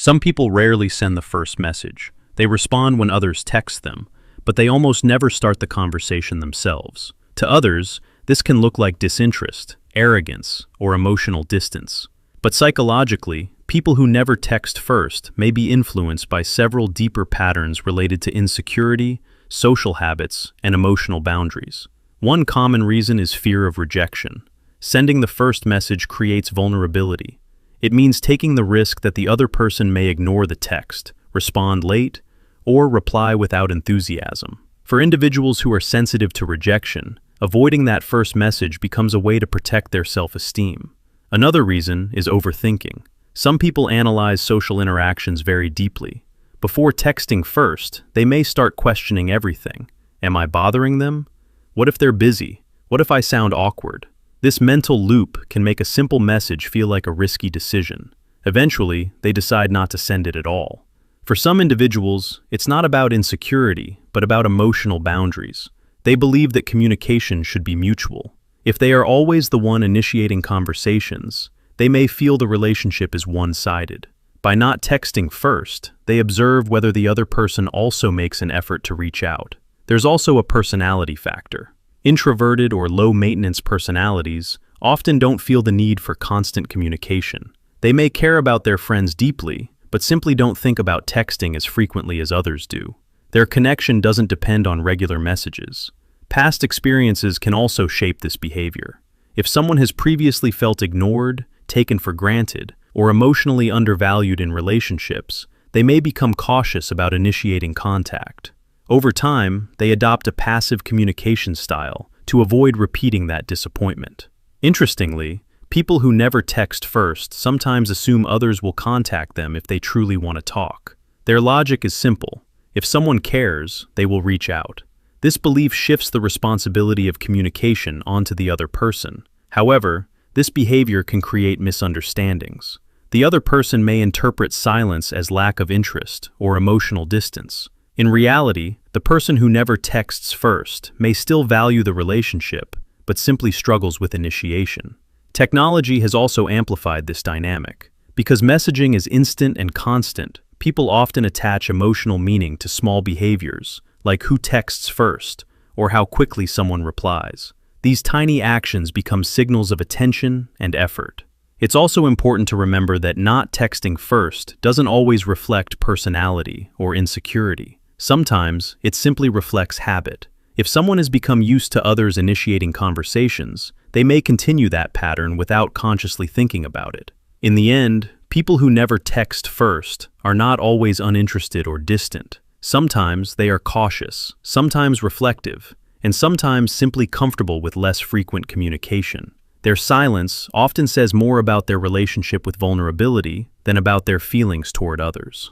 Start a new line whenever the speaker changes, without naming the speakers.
Some people rarely send the first message. They respond when others text them, but they almost never start the conversation themselves. To others, this can look like disinterest, arrogance, or emotional distance. But psychologically, people who never text first may be influenced by several deeper patterns related to insecurity, social habits, and emotional boundaries. One common reason is fear of rejection. Sending the first message creates vulnerability. It means taking the risk that the other person may ignore the text, respond late, or reply without enthusiasm. For individuals who are sensitive to rejection, avoiding that first message becomes a way to protect their self-esteem. Another reason is overthinking. Some people analyze social interactions very deeply. Before texting first, they may start questioning everything. Am I bothering them? What if they're busy? What if I sound awkward? This mental loop can make a simple message feel like a risky decision. Eventually, they decide not to send it at all. For some individuals, it's not about insecurity, but about emotional boundaries. They believe that communication should be mutual. If they are always the one initiating conversations, they may feel the relationship is one-sided. By not texting first, they observe whether the other person also makes an effort to reach out. There's also a personality factor. Introverted or low-maintenance personalities often don't feel the need for constant communication. They may care about their friends deeply, but simply don't think about texting as frequently as others do. Their connection doesn't depend on regular messages. Past experiences can also shape this behavior. If someone has previously felt ignored, taken for granted, or emotionally undervalued in relationships, they may become cautious about initiating contact. Over time, they adopt a passive communication style to avoid repeating that disappointment. Interestingly, people who never text first sometimes assume others will contact them if they truly want to talk. Their logic is simple. If someone cares, they will reach out. This belief shifts the responsibility of communication onto the other person. However, this behavior can create misunderstandings. The other person may interpret silence as lack of interest or emotional distance. In reality, the person who never texts first may still value the relationship, but simply struggles with initiation. Technology has also amplified this dynamic. Because messaging is instant and constant, people often attach emotional meaning to small behaviors, like who texts first, or how quickly someone replies. These tiny actions become signals of attention and effort. It's also important to remember that not texting first doesn't always reflect personality or insecurity. Sometimes, it simply reflects habit. If someone has become used to others initiating conversations, they may continue that pattern without consciously thinking about it. In the end, people who never text first are not always uninterested or distant. Sometimes they are cautious, sometimes reflective, and sometimes simply comfortable with less frequent communication. Their silence often says more about their relationship with vulnerability than about their feelings toward others.